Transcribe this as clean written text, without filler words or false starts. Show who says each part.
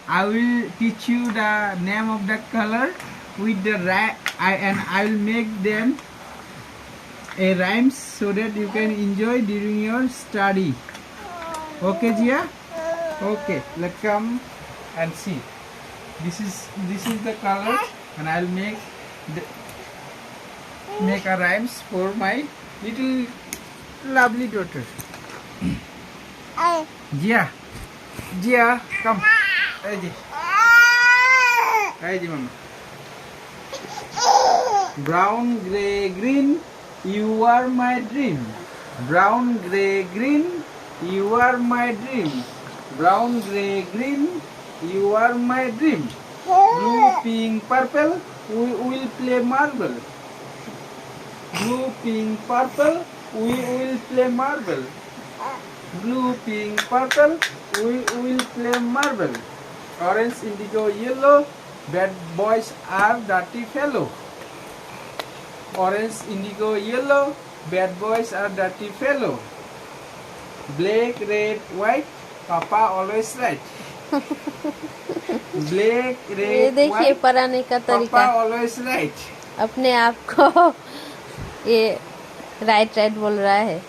Speaker 1: I will teach you the name of the color with the and I will make them a rhymes so that you can enjoy during your study. Okay, Jia? Okay, let's come and see. This is the color, and I'll make a rhymes for my little lovely daughter. Jia, come. Hey, mama. Brown, gray, green, you are my dream. Brown, gray, green, you are my dream. Brown, gray, green, you are my dream. Blue, pink, purple, we will play marble. Blue, pink, purple, we will play marble. Blue, pink, purple, we will play marble. Orange, indigo, yellow, bad boys are dirty fellow. Orange, indigo, yellow, bad boys are dirty fellow. Black, red, white, Papa always right. Black,
Speaker 2: ये
Speaker 1: red,
Speaker 2: देखिए
Speaker 1: white,
Speaker 2: पढ़ाने का
Speaker 1: Papa
Speaker 2: तरीका,
Speaker 1: always right.
Speaker 2: अपने आप को ये right बोल रहा है।